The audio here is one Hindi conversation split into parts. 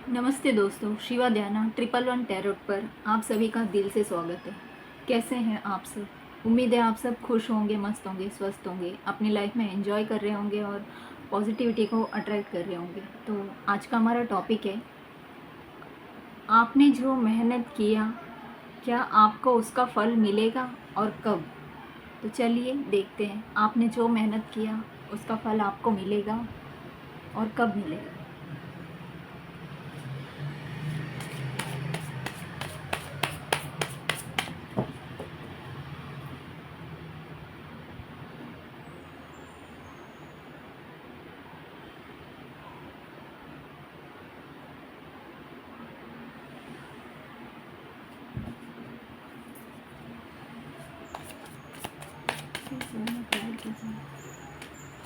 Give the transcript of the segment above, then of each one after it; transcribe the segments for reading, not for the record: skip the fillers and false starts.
नमस्ते दोस्तों, शिवा ध्याना 111 टैरोट पर आप सभी का दिल से स्वागत है। कैसे हैं आप सब? उम्मीद है आप सब खुश होंगे, मस्त होंगे, स्वस्थ होंगे, अपनी लाइफ में एंजॉय कर रहे होंगे और पॉजिटिविटी को अट्रैक्ट कर रहे होंगे। तो आज का हमारा टॉपिक है, आपने जो मेहनत किया क्या आपको उसका फल मिलेगा और कब? तो चलिए देखते हैं, आपने जो मेहनत किया उसका फल आपको मिलेगा और कब मिलेगा।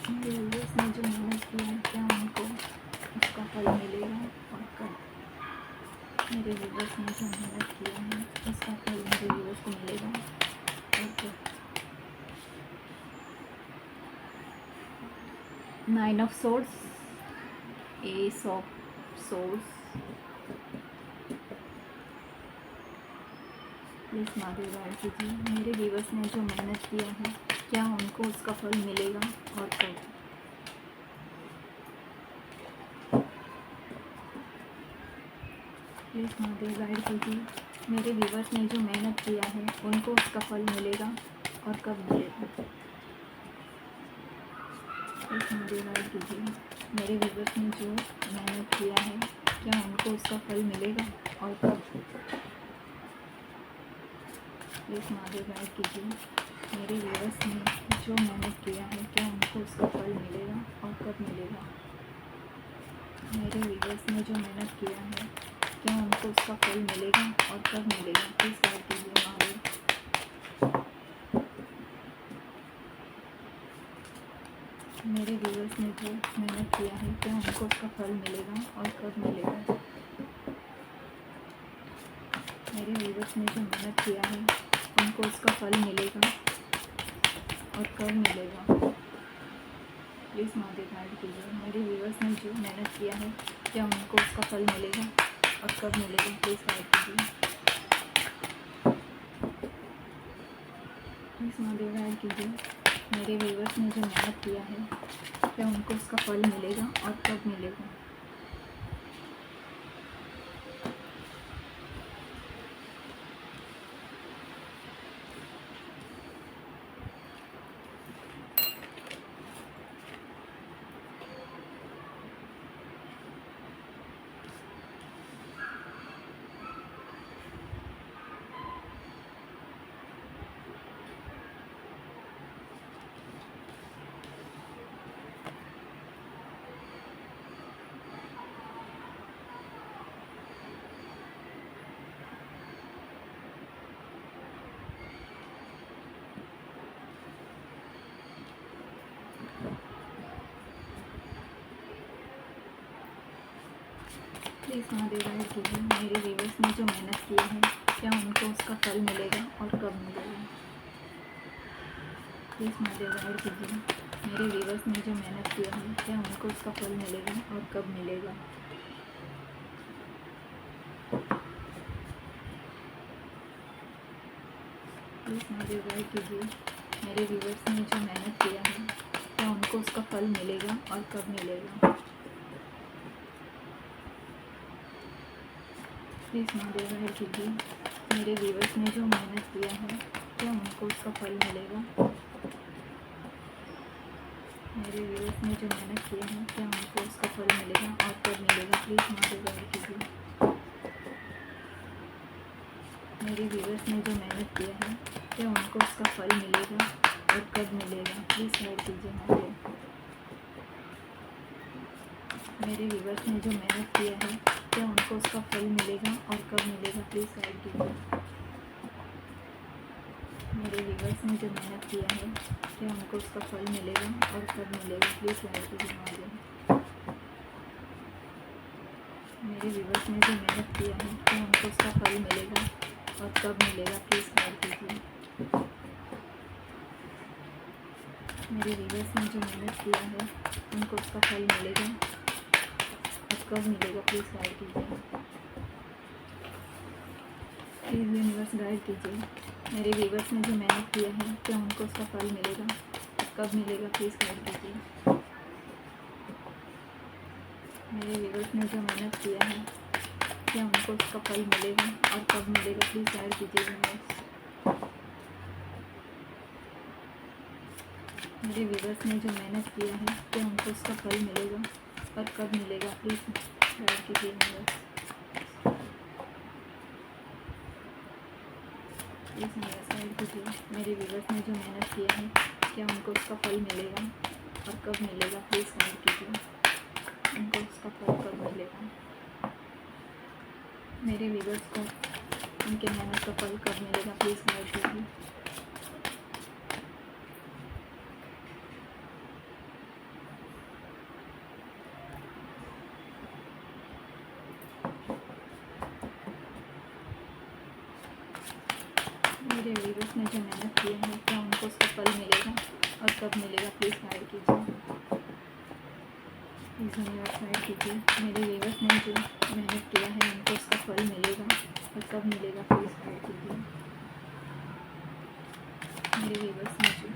मेरे व्यूअर्स ने जो मेहनत की है क्या उनको उसका फल मिलेगा और कब? मेरे व्यूअर्स ने जो मेहनत किया है उसका फल मेरे व्यूअर्स को मिलेगा और कब? 9 of swords, S of swords. Please Mahadev guide कीजिए, मेरे व्यूअर्स ने जो मेहनत किया है क्या उनको उसका फल मिलेगा और कब? प्लीज़ महादेव गाइड कीजिए, मेरे व्यूअर्स ने जो मेहनत किया है उनको उसका फल मिलेगा और कब मिलेगा? प्लीज़ महादेव गाइड कीजिए, मेरे व्यूअर्स ने जो मेहनत किया है क्या उनको उसका फल मिलेगा और कब? प्लीज़ महादेव गाइड कीजिए, मेरे व्यूअर्स ने जो मेहनत किया है क्या उनको उसका फल मिलेगा और कब मिलेगा? मेरे व्यूअर्स ने जो मेहनत किया है क्या उनको उसका फल मिलेगा और कब मिलेगा? प्लीज़ गाइड कीजिए महादेव। मेरे व्यूअर्स ने जो मेहनत किया है क्या उनको उसका फल मिलेगा और कब मिलेगा? मेरे व्यूअर्स ने जो मेहनत किया है उनको उसका फल मिलेगा और कब मिलेगा? प्लीज़ महादेव गाइड कीजिए, मेरे व्यूअर्स ने जो मेहनत किया है क्या उनको उसका फल मिलेगा और कब मिलेगा? प्लीज़ गाइड कीजिए। प्लीज़ महादेव गाइड कीजिए, मेरे व्यूअर्स ने जो मेहनत किया है क्या उनको उसका फल मिलेगा और कब मिलेगा? प्लीज़ महादेव गाइड कीजिए, मेरे व्यूअर्स ने जो मेहनत की है क्या उनको उसका फल मिलेगा और कब मिलेगा? प्लीज़ महादेव गाइड कीजिए, मेरे व्यूअर्स ने जो मेहनत किया है क्या उनको उसका फल मिलेगा और कब मिलेगा? प्लीज़ महादेव गाइड कीजिए, मेरे व्यूअर्स ने जो मेहनत किया है क्या उनको उसका फल मिलेगा और कब मिलेगा? प्लीज़ महादेव गाइड कीजिए, मेरे व्यूअर्स ने जो मेहनत किया है क्या उनको उसका फल मिलेगा? मेरे व्यूअर्स ने जो मेहनत किया है क्या उनको उसका फल मिलेगा और कब मिलेगा? प्लीज़ महादेव गाइड कीजिए, मेरे व्यूअर्स ने जो मेहनत किया है क्या उनको उसका फल मिलेगा और कब मिलेगा? प्लीज़ गाइड कीजिए महादेव। मेरे व्यूअर्स ने जो मेहनत किया है क्या उनको उसका फल मिलेगा और कब मिलेगा? प्लीज़ गाइड कीजिए, मेरे व्यूअर्स ने जो मेहनत किया है क्या उनको उसका फल मिलेगा और कब मिलेगा? प्लीज़ गाइड कीजिए महादेव। मेरे व्यूअर्स ने जो मेहनत किया है क्या उनको उसका फल मिलेगा और कब मिलेगा? प्लीज़ गाइड कीजिए, मेरे व्यूअर्स ने जो मेहनत किया है उनको उसका फल मिलेगा और कब मिलेगा प्लीज़ गाइड कीजिए। प्लीज़ यूनिवर्स गाइड कीजिए। मेरे व्यूवर्स ने जो मेहनत किया है क्या उनको उसका फल मिलेगा? कब मिलेगा प्लीज़ गाइड कीजिए। मेरे व्यूवर्स ने जो मेहनत किया है क्या उनको उसका फल मिलेगा और कब मिलेगा प्लीज़ गाइड कीजिए यूनिवर्स। मेरे व्यूवर्स ने जो मेहनत किया है क्या उनको उसका फल मिलेगा और कब मिलेगा प्लीज़ गाइड कीजिए यूनिवर्स। प्लीज़ यूनिवर्स गाइड कीजिए। मेरे व्यूवर्स ने जो मेहनत किया है क्या उनको उसका फल मिलेगा और कब मिलेगा प्लीज़ गाइड कीजिए। उनको उसका फल कब मिलेगा? मेरे व्यूवर्स को उनके मेहनत का फल कब मिलेगा प्लीज़ गाइड कीजिए। मेरे व्यूवर्स ने जो मेहनत की है क्या उनको उसका फल मिलेगा और कब मिलेगा प्लीज़ गाइड कीजिए। प्लीज़ यूनिवर्स गाइड कीजिए। मेरे व्यूवर्स ने जो मेहनत किया है उनको उसका फल मिलेगा और कब मिलेगा प्लीज़ गाइड कीजिए। मेरे व्यूवर्स ने जो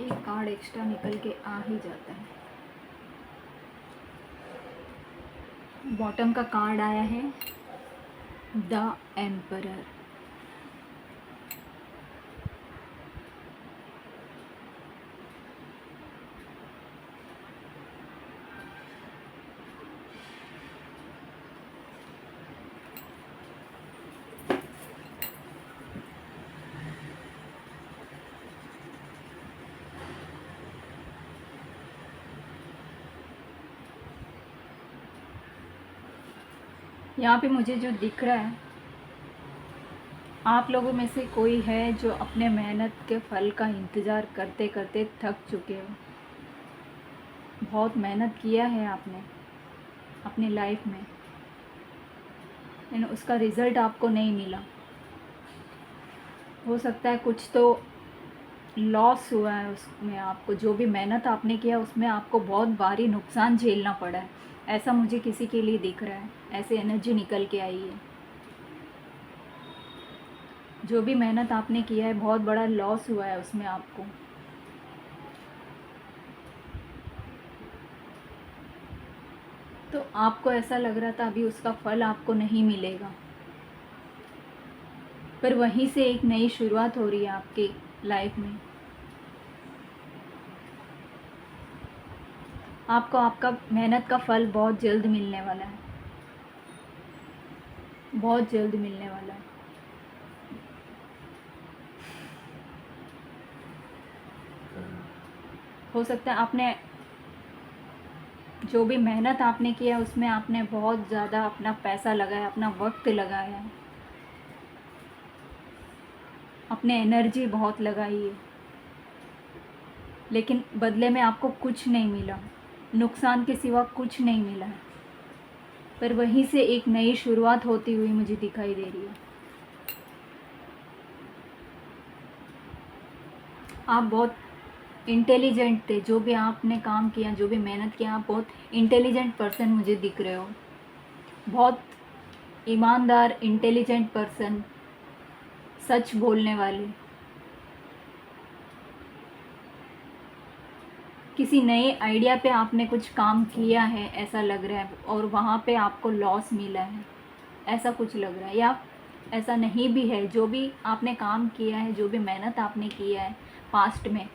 एक कार्ड एक्स्ट्रा निकल के आ ही जाता है। बॉटम का कार्ड आया है द एम्परर। यहाँ पे मुझे जो दिख रहा है आप लोगों में से कोई है जो अपने मेहनत के फल का इंतज़ार करते करते थक चुके हो। बहुत मेहनत किया है आपने अपनी लाइफ में लेकिन उसका रिज़ल्ट आपको नहीं मिला। हो सकता है कुछ तो लॉस हुआ है उसमें, आपको जो भी मेहनत आपने किया उसमें आपको बहुत भारी नुकसान झेलना पड़ा है। ऐसा मुझे किसी के लिए दिख रहा है, ऐसे एनर्जी निकल के आई है। जो भी मेहनत आपने किया है बहुत बड़ा लॉस हुआ है उसमें आपको। तो आपको ऐसा लग रहा था अभी उसका फल आपको नहीं मिलेगा, पर वहीं से एक नई शुरुआत हो रही है आपकी लाइफ में। आपको आपका मेहनत का फल बहुत जल्द मिलने वाला है, बहुत जल्द मिलने वाला है। हो सकता है आपने जो भी मेहनत आपने किया उसमें आपने बहुत ज़्यादा अपना पैसा लगाया, अपना वक्त लगाया है, अपने एनर्जी बहुत लगाई है, लेकिन बदले में आपको कुछ नहीं मिला, नुकसान के सिवा कुछ नहीं मिला है। पर वहीं से एक नई शुरुआत होती हुई मुझे दिखाई दे रही है। आप बहुत इंटेलिजेंट थे, जो भी आपने काम किया, जो भी मेहनत किया, आप बहुत इंटेलिजेंट पर्सन मुझे दिख रहे हो। बहुत ईमानदार इंटेलिजेंट पर्सन, सच बोलने वाले। किसी नए आइडिया पे आपने कुछ काम किया है ऐसा लग रहा है और वहाँ पे आपको लॉस मिला है, ऐसा कुछ लग रहा है। या ऐसा नहीं भी है, जो भी आपने काम किया है, जो भी मेहनत आपने किया है पास्ट में,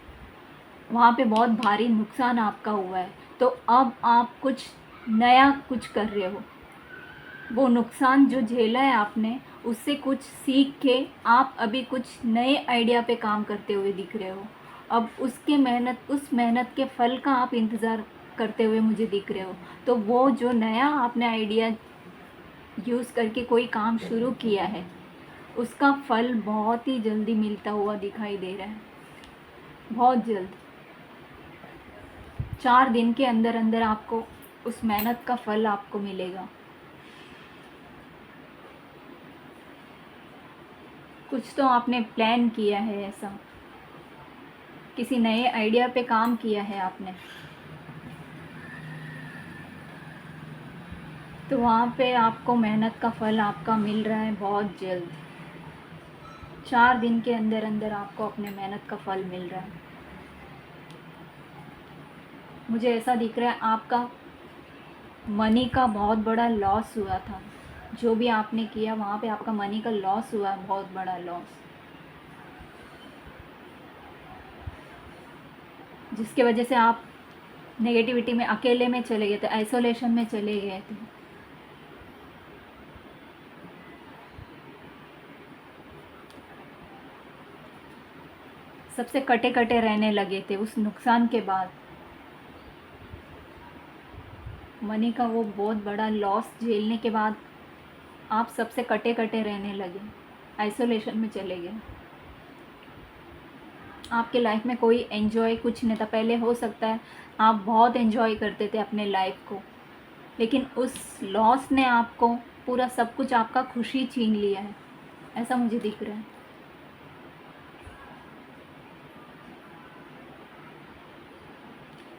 वहाँ पे बहुत भारी नुकसान आपका हुआ है। तो अब आप कुछ नया कुछ कर रहे हो। वो नुकसान जो झेला है आपने उससे कुछ सीख के आप अभी कुछ नए आइडिया पे काम करते हुए दिख रहे हो। अब उस मेहनत के फल का आप इंतज़ार करते हुए मुझे दिख रहे हो। तो वो जो नया आपने आइडिया यूज़ करके कोई काम शुरू किया है उसका फल बहुत ही जल्दी मिलता हुआ दिखाई दे रहा है, बहुत जल्द। 4 दिन के अंदर अंदर आपको उस मेहनत का फल आपको मिलेगा। कुछ तो आपने प्लान किया है, ऐसा किसी नए आइडिया पे काम किया है आपने, तो वहाँ पे आपको मेहनत का फल आपका मिल रहा है बहुत जल्द। 4 दिन के अंदर अंदर आपको अपने मेहनत का फल मिल रहा है। मुझे ऐसा दिख रहा है आपका मनी का बहुत बड़ा लॉस हुआ था। जो भी आपने किया वहाँ पे आपका मनी का लॉस हुआ है, बहुत बड़ा लॉस, जिसके वजह से आप नेगेटिविटी में, अकेले में चले गए थे, आइसोलेशन में चले गए थे। सबसे कटे कटे रहने लगे थे उस नुकसान के बाद। मनी का वो बहुत बड़ा लॉस झेलने के बाद आप सबसे कटे कटे रहने लगे, आइसोलेशन में चले गए। आपके लाइफ में कोई एंजॉय कुछ नहीं था। पहले हो सकता है आप बहुत एंजॉय करते थे अपने लाइफ को, लेकिन उस लॉस ने आपको पूरा सब कुछ आपका खुशी छीन लिया है, ऐसा मुझे दिख रहा है।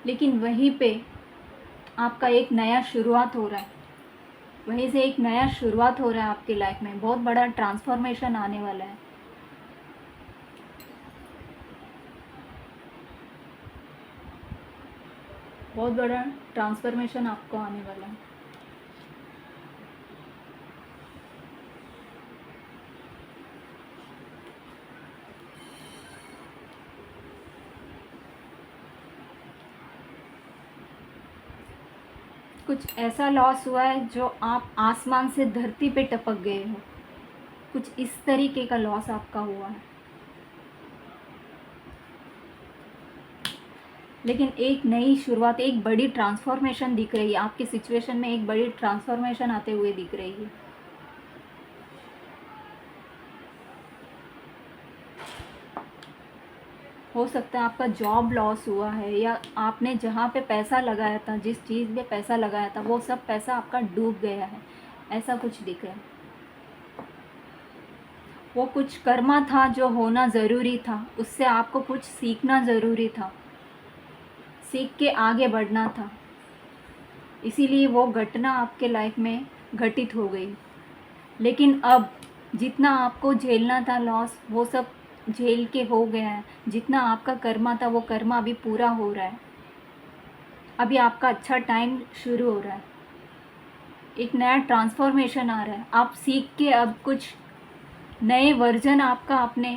लेकिन वहीं पे आपका एक नया शुरुआत हो रहा है, वहीं से एक नया शुरुआत हो रहा है आपकी लाइफ में। बहुत बड़ा ट्रांसफॉर्मेशन आने वाला है। बहुत बड़ा ट्रांसफॉर्मेशन आपको आने वाला है। कुछ ऐसा लॉस हुआ है जो आप आसमान से धरती पे टपक गए हो, कुछ इस तरीके का लॉस आपका हुआ है। लेकिन एक नई शुरुआत, एक बड़ी ट्रांसफॉर्मेशन दिख रही है आपकी सिचुएशन में, एक बड़ी ट्रांसफॉर्मेशन आते हुए दिख रही है। हो सकता है आपका जॉब लॉस हुआ है, या आपने जहाँ पे पैसा लगाया था, जिस चीज़ में पैसा लगाया था, वो सब पैसा आपका डूब गया है, ऐसा कुछ दिख रहा है। वो कुछ कर्मा था जो होना ज़रूरी था, उससे आपको कुछ सीखना ज़रूरी था, सीख के आगे बढ़ना था, इसीलिए वो घटना आपके लाइफ में घटित हो गई। लेकिन अब जितना आपको झेलना था लॉस, वो सब झेल के हो गया है। जितना आपका कर्मा था वो कर्मा अभी पूरा हो रहा है। अभी आपका अच्छा टाइम शुरू हो रहा है, एक नया ट्रांसफॉर्मेशन आ रहा है। आप सीख के अब कुछ नए वर्जन आपका आपने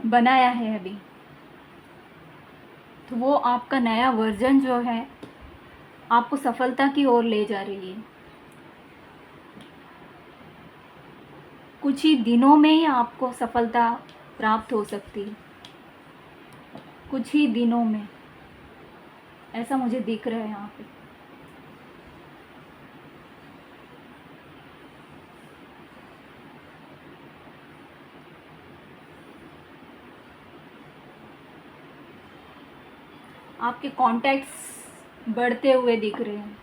बनाया है अभी, तो वो आपका नया वर्जन जो है आपको सफलता की ओर ले जा रही है। कुछ ही दिनों में ही आपको सफलता प्राप्त हो सकती है, कुछ ही दिनों में, ऐसा मुझे दिख रहा है यहाँ पे। आपके कॉन्टैक्ट्स बढ़ते हुए दिख रहे हैं।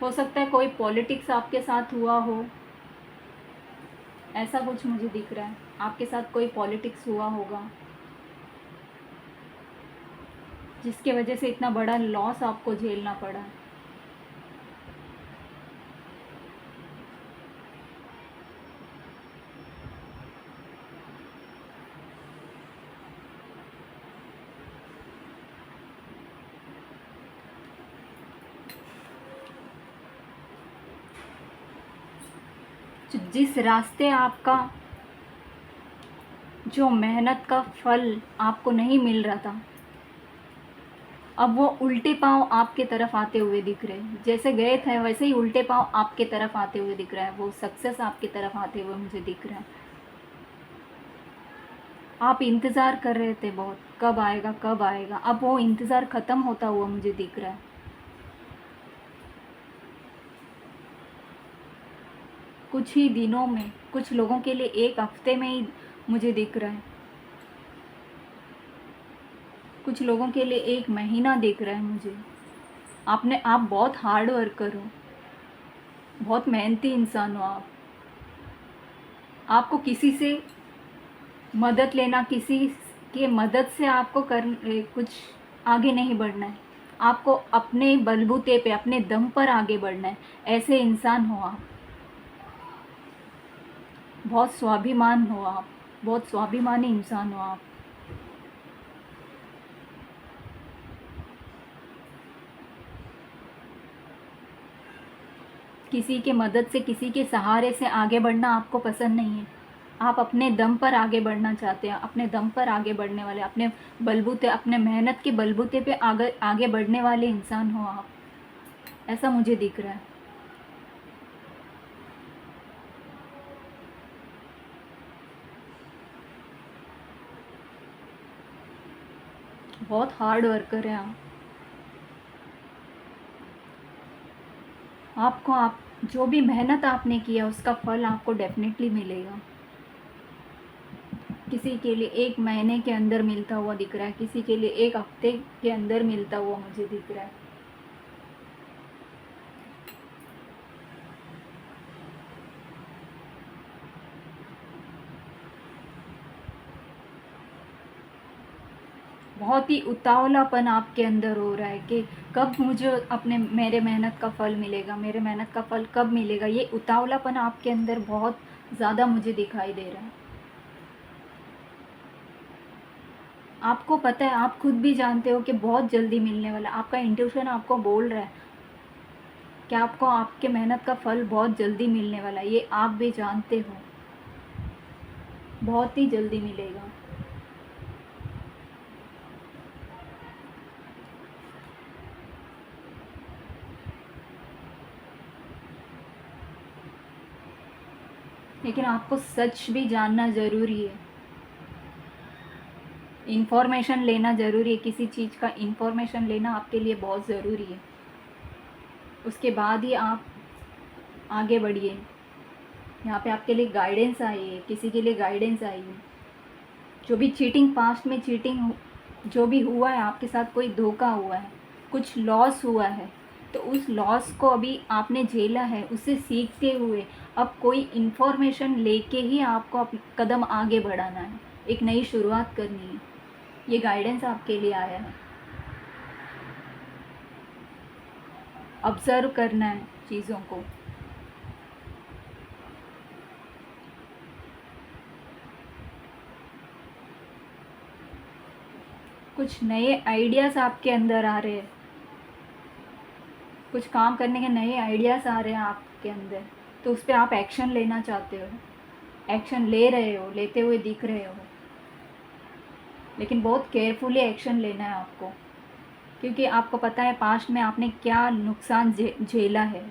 हो सकता है कोई पॉलिटिक्स आपके साथ हुआ हो, ऐसा कुछ मुझे दिख रहा है। आपके साथ कोई पॉलिटिक्स हुआ होगा, जिसके वजह से इतना बड़ा लॉस आपको झेलना पड़ा। जिस रास्ते आपका जो मेहनत का फल आपको नहीं मिल रहा था, अब वो उल्टे पांव आपके तरफ आते हुए दिख रहे हैं। जैसे गए थे वैसे ही उल्टे पांव आपके तरफ आते हुए दिख रहा है। वो सक्सेस आपकी तरफ आते हुए मुझे दिख रहा है। आप इंतज़ार कर रहे थे बहुत, कब आएगा कब आएगा, अब वो इंतज़ार ख़त्म होता हुआ मुझे दिख रहा है। कुछ ही दिनों में, कुछ लोगों के लिए 1 हफ्ते में ही मुझे दिख रहा है, कुछ लोगों के लिए 1 महीना दिख रहा है मुझे। आप बहुत हार्ड वर्कर हो, बहुत मेहनती इंसान हो आप। आपको किसी से मदद लेना, किसी के मदद से आपको कुछ आगे नहीं बढ़ना है। आपको अपने बलबूते पे, अपने दम पर आगे बढ़ना है। ऐसे इंसान हो आप। बहुत स्वाभिमान हो आप, बहुत स्वाभिमानी इंसान हो आप। किसी के मदद से, किसी के सहारे से आगे बढ़ना आपको पसंद नहीं है। आप अपने दम पर आगे बढ़ना चाहते हैं, अपने दम पर आगे बढ़ने वाले, अपने बलबूते, अपने मेहनत के बलबूते पे आगे आगे बढ़ने वाले इंसान हो आप। ऐसा मुझे दिख रहा है। बहुत हार्ड वर्कर हैं आप। आपको आप जो भी मेहनत आपने किया उसका फल आपको डेफिनेटली मिलेगा। किसी के लिए 1 महीने के अंदर मिलता हुआ दिख रहा है, किसी के लिए 1 हफ्ते के अंदर मिलता हुआ मुझे दिख रहा है। बहुत ही उतावलापन आपके अंदर हो रहा है कि कब मुझे मेरे मेहनत का फल मिलेगा, मेरे मेहनत का फल कब मिलेगा। ये उतावलापन आपके अंदर बहुत ज़्यादा मुझे दिखाई दे रहा है। आपको पता है, आप खुद भी जानते हो कि बहुत जल्दी मिलने वाला है। आपका इंट्यूशन आपको बोल रहा है कि आपको आपके मेहनत का फल बहुत जल्दी मिलने वाला है। ये आप भी जानते हो, बहुत ही जल्दी मिलेगा। लेकिन आपको सच भी जानना ज़रूरी है, इन्फॉर्मेशन लेना ज़रूरी है। किसी चीज़ का इन्फॉर्मेशन लेना आपके लिए बहुत ज़रूरी है। उसके बाद ही आप आगे बढ़िए। यहाँ पे आपके लिए गाइडेंस आई है, किसी के लिए गाइडेंस आई है। जो भी चीटिंग, पास्ट में चीटिंग जो भी हुआ है आपके साथ, कोई धोखा हुआ है, कुछ लॉस हुआ है, तो उस लॉस को अभी आपने झेला है। उससे सीखते हुए अब कोई इन्फॉर्मेशन लेके ही आपको कदम आगे बढ़ाना है, एक नई शुरुआत करनी है। ये गाइडेंस आपके लिए आया है। ऑब्ज़र्व करना है चीज़ों को। कुछ नए आइडियाज़ आपके अंदर आ रहे हैं, कुछ काम करने के नए आइडियाज़ आ रहे हैं आपके अंदर, तो उस पर आप एक्शन लेना चाहते हो, एक्शन ले रहे हो, लेते हुए दिख रहे हो। लेकिन बहुत केयरफुली एक्शन लेना है आपको, क्योंकि आपको पता है पास्ट में आपने क्या नुकसान झेला है।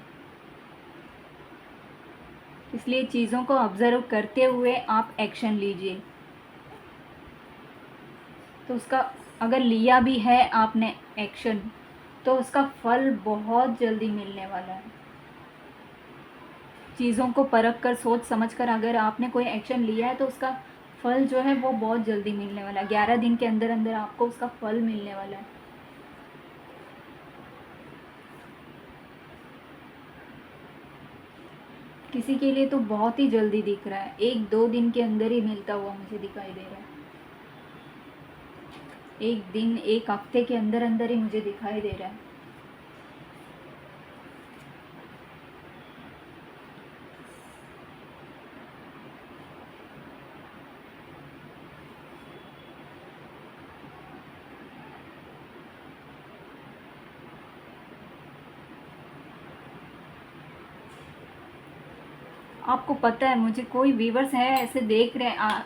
इसलिए चीज़ों को ऑब्ज़र्व करते हुए आप एक्शन लीजिए। तो उसका, अगर लिया भी है आपने एक्शन, तो उसका फल बहुत जल्दी मिलने वाला है। चीज़ों को परख कर, सोच समझ कर अगर आपने कोई एक्शन लिया है तो उसका फल जो है वो बहुत जल्दी मिलने वाला है। 11 दिन के अंदर अंदर आपको उसका फल मिलने वाला है। किसी के लिए तो बहुत ही जल्दी दिख रहा है, 1-2 दिन के अंदर ही मिलता हुआ मुझे दिखाई दे रहा है। 1 दिन, 1 हफ्ते के अंदर अंदर ही मुझे दिखाई दे रहा है। आपको पता है, मुझे कोई व्यूवर्स है ऐसे देख रहे हैं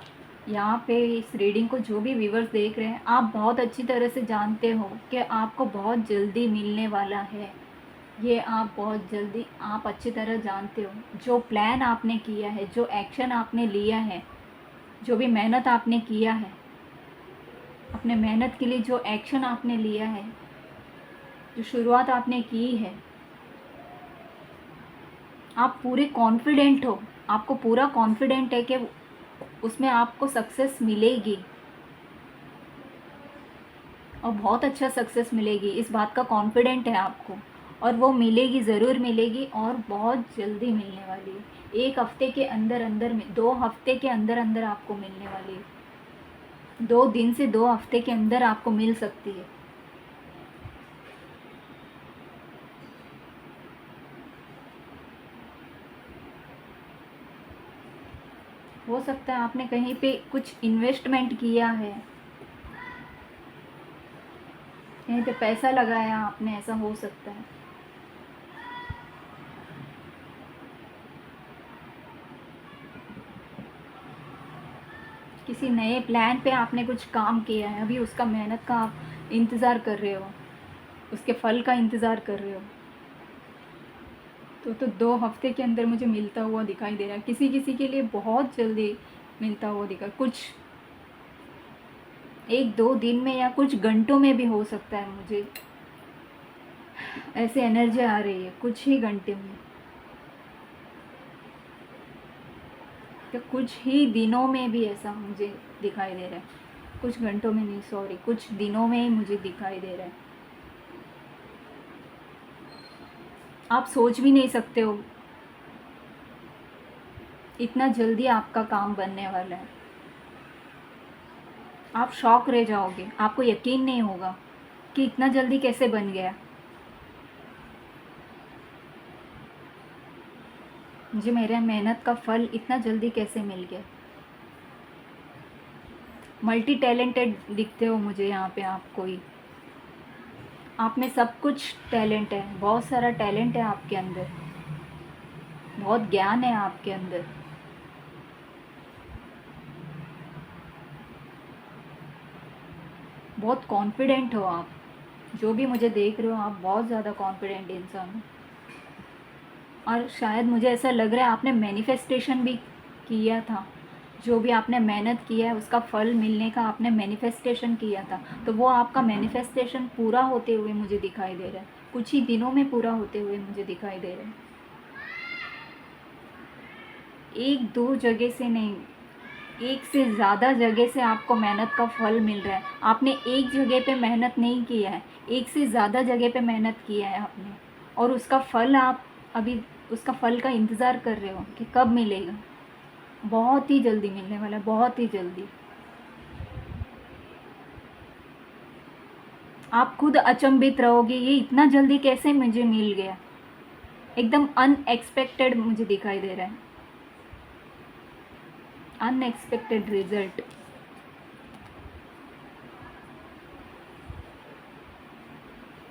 यहाँ पे इस रीडिंग को, जो भी व्यूवर्स देख रहे हैं, आप बहुत अच्छी तरह से जानते हो कि आपको बहुत जल्दी मिलने वाला है। ये आप बहुत जल्दी, आप अच्छी तरह जानते हो। जो प्लान आपने किया है, जो एक्शन आपने लिया है, जो भी मेहनत आपने किया है, अपने मेहनत के लिए जो एक्शन आपने लिया है, जो शुरुआत आपने की है, आप पूरे कॉन्फिडेंट हो, आपको पूरा कॉन्फिडेंट है कि उसमें आपको सक्सेस मिलेगी और बहुत अच्छा सक्सेस मिलेगी, इस बात का कॉन्फिडेंट है आपको। और वो मिलेगी, ज़रूर मिलेगी और बहुत जल्दी मिलने वाली है। 1 हफ्ते के अंदर अंदर में, 2 हफ्ते के अंदर अंदर आपको मिलने वाली है। 2 दिन से 2 हफ्ते के अंदर आपको मिल सकती है। हो सकता है आपने कहीं पे कुछ इन्वेस्टमेंट किया है, कहीं पे पैसा लगाया आपने, ऐसा हो सकता है। किसी नए प्लान पे आपने कुछ काम किया है, अभी उसका मेहनत का आप इंतज़ार कर रहे हो, उसके फल का इंतज़ार कर रहे हो। तो 2 हफ्ते के अंदर मुझे मिलता हुआ दिखाई दे रहा है। किसी किसी के लिए बहुत जल्दी मिलता हुआ दिखा, कुछ 1-2 दिन में या कुछ घंटों में भी हो सकता है। मुझे ऐसे एनर्जी आ रही है, कुछ ही घंटे में, तो कुछ ही दिनों में भी ऐसा मुझे दिखाई दे रहा है। कुछ घंटों में नहीं, सॉरी, कुछ दिनों में ही मुझे दिखाई दे रहा है। आप सोच भी नहीं सकते हो, इतना जल्दी आपका काम बनने वाला है। आप शॉक रह जाओगे, आपको यकीन नहीं होगा कि इतना जल्दी कैसे बन गया। मुझे मेरे मेहनत का फल इतना जल्दी कैसे मिल गया। मल्टी टैलेंटेड दिखते हो मुझे यहाँ पे आप कोई। आप में सब कुछ टैलेंट है, बहुत सारा टैलेंट है आपके अंदर, बहुत ज्ञान है आपके अंदर। बहुत कॉन्फिडेंट हो आप, जो भी मुझे देख रहे हो आप बहुत ज़्यादा कॉन्फिडेंट इंसान हो। और शायद मुझे ऐसा लग रहा है आपने मैनिफेस्टेशन भी किया था, जो भी आपने मेहनत किया है उसका फल मिलने का आपने मैनिफेस्टेशन किया था, तो वो आपका मैनिफेस्टेशन पूरा होते हुए मुझे दिखाई दे रहा है। कुछ ही दिनों में पूरा होते हुए मुझे दिखाई दे रहा है। 1-2 जगह से नहीं, एक से ज़्यादा जगह से आपको मेहनत का फल मिल रहा है। आपने एक जगह पे मेहनत नहीं किया है, एक से ज़्यादा जगह पे मेहनत किया है आपने, और उसका फल आप अभी उसका फल का इंतज़ार कर रहे हो कि कब मिलेगा। बहुत ही जल्दी मिलने वाला है, बहुत ही जल्दी। आप खुद अचंभित रहोगे, ये इतना जल्दी कैसे मुझे मिल गया, एकदम अनएक्सपेक्टेड मुझे दिखाई दे रहा है, अनएक्सपेक्टेड रिजल्ट।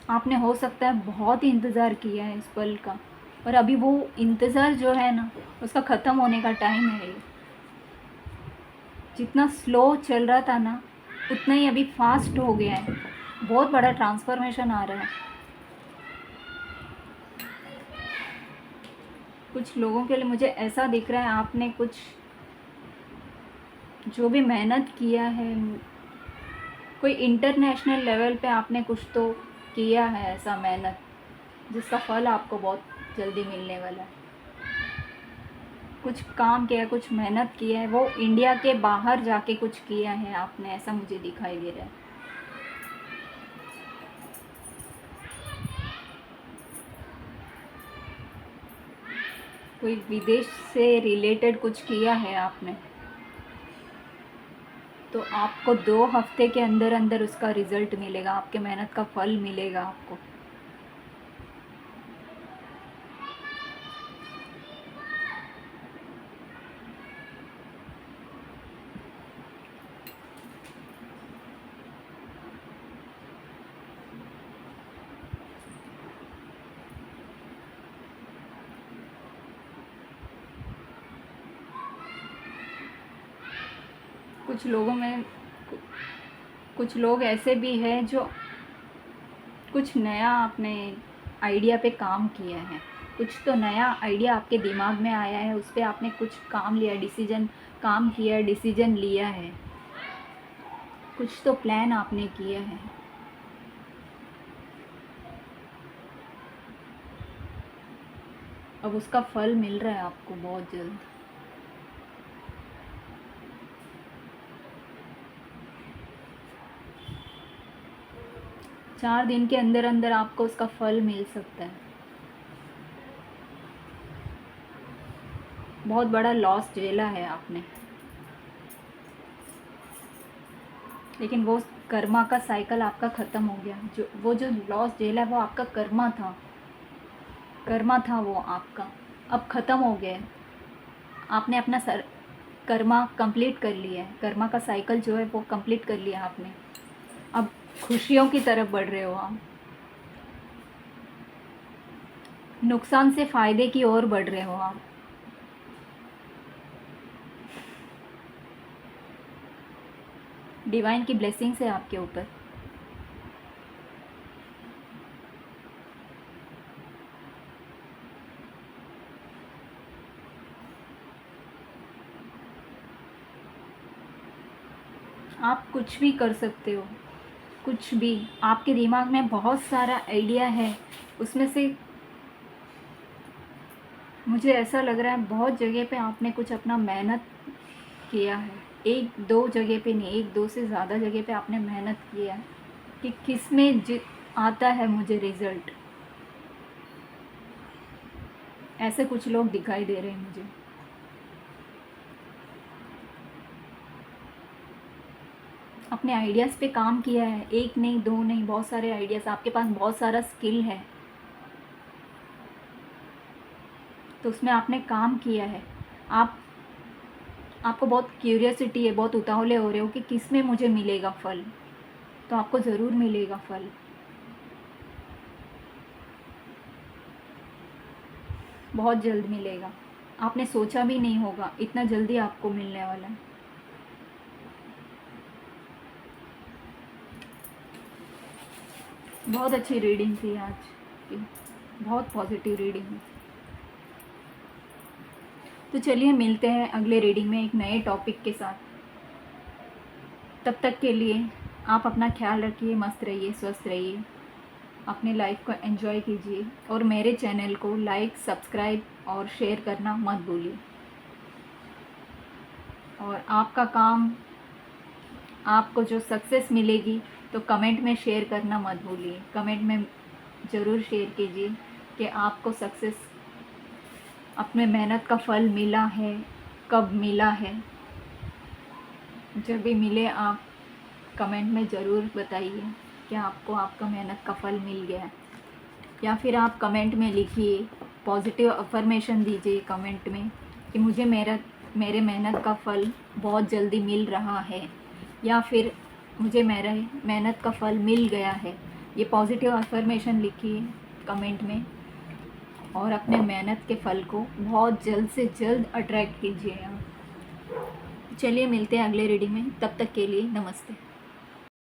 आपने हो सकता है बहुत ही इंतज़ार किया है इस पल का, और अभी वो इंतज़ार जो है ना, उसका ख़त्म होने का टाइम है ये। जितना स्लो चल रहा था ना, उतना ही अभी फास्ट हो गया है। बहुत बड़ा ट्रांसफॉर्मेशन आ रहा है। कुछ लोगों के लिए मुझे ऐसा दिख रहा है आपने कुछ जो भी मेहनत किया है, कोई इंटरनेशनल लेवल पे आपने कुछ तो किया है ऐसा मेहनत, जिसका फल आपको बहुत जल्दी मिलने वाला है। कुछ काम किया है, कुछ मेहनत किया है, वो इंडिया के बाहर जाके कुछ किया है आपने, ऐसा मुझे दिखाई दे रहा है। कोई विदेश से रिलेटेड कुछ किया है आपने, तो आपको 2 हफ्ते के अंदर अंदर उसका रिज़ल्ट मिलेगा, आपके मेहनत का फल मिलेगा आपको। कुछ लोगों में कुछ लोग ऐसे भी हैं जो कुछ नया अपने आइडिया पे काम किया है, कुछ तो नया आइडिया आपके दिमाग में आया है, उस पर आपने कुछ काम लिया, डिसीजन, काम किया, डिसीजन लिया है, कुछ तो प्लान आपने किया है। अब उसका फल मिल रहा है आपको बहुत जल्द। चार दिन के अंदर अंदर आपको उसका फल मिल सकता है। बहुत बड़ा लॉस झेला है आपने, लेकिन वो कर्मा का साइकिल आपका ख़त्म हो गया। जो लॉस झेला है वो आपका कर्मा था, वो आपका अब ख़त्म हो गया है। आपने अपना कर्मा कंप्लीट कर लिया है, कर्मा का साइकिल जो है वो कंप्लीट कर लिया आपने। अब खुशियों की तरफ बढ़ रहे हो आप, नुकसान से फ़ायदे की ओर बढ़ रहे हो आप। डिवाइन की ब्लेसिंग्स है आपके ऊपर। आप कुछ भी कर सकते हो, कुछ भी। आपके दिमाग में बहुत सारा आइडिया है, उसमें से मुझे ऐसा लग रहा है बहुत जगह पे आपने कुछ अपना मेहनत किया है। एक दो जगह पे नहीं, एक दो से ज़्यादा जगह पे आपने मेहनत किया है कि किस में आता है मुझे रिज़ल्ट। ऐसे कुछ लोग दिखाई दे रहे हैं मुझे। अपने आइडियाज़ पे काम किया है, एक नहीं दो नहीं, बहुत सारे आइडियाज़। आपके पास बहुत सारा स्किल है, तो उसमें आपने काम किया है। आपको बहुत क्यूरियोसिटी है, बहुत उतावले हो रहे हो कि किस में मुझे मिलेगा फल, तो आपको ज़रूर मिलेगा फल। बहुत जल्द मिलेगा, आपने सोचा भी नहीं होगा इतना जल्दी आपको मिलने वाला है। बहुत अच्छी रीडिंग थी आज की, बहुत पॉजिटिव रीडिंग है। तो चलिए मिलते हैं अगले रीडिंग में एक नए टॉपिक के साथ। तब तक के लिए आप अपना ख्याल रखिए, मस्त रहिए, स्वस्थ रहिए, अपने लाइफ को एंजॉय कीजिए और मेरे चैनल को लाइक, सब्सक्राइब और शेयर करना मत भूलिए। और आपका काम, आपको जो सक्सेस मिलेगी तो कमेंट में शेयर करना मत भूलिए। कमेंट में ज़रूर शेयर कीजिए कि आपको सक्सेस, अपने मेहनत का फल मिला है, कब मिला है। जब भी मिले आप कमेंट में ज़रूर बताइए कि आपको आपका मेहनत का फल मिल गया है। या फिर आप कमेंट में लिखिए, पॉजिटिव अफर्मेशन दीजिए कमेंट में कि मुझे मेरे मेहनत का फल बहुत जल्दी मिल रहा है, या फिर मुझे मेरा मेहनत का फल मिल गया है। ये पॉजिटिव अफर्मेशन लिखिए कमेंट में और अपने मेहनत के फल को बहुत जल्द से जल्द अट्रैक्ट कीजिए आप। चलिए मिलते हैं अगले रीडिंग में, तब तक के लिए नमस्ते।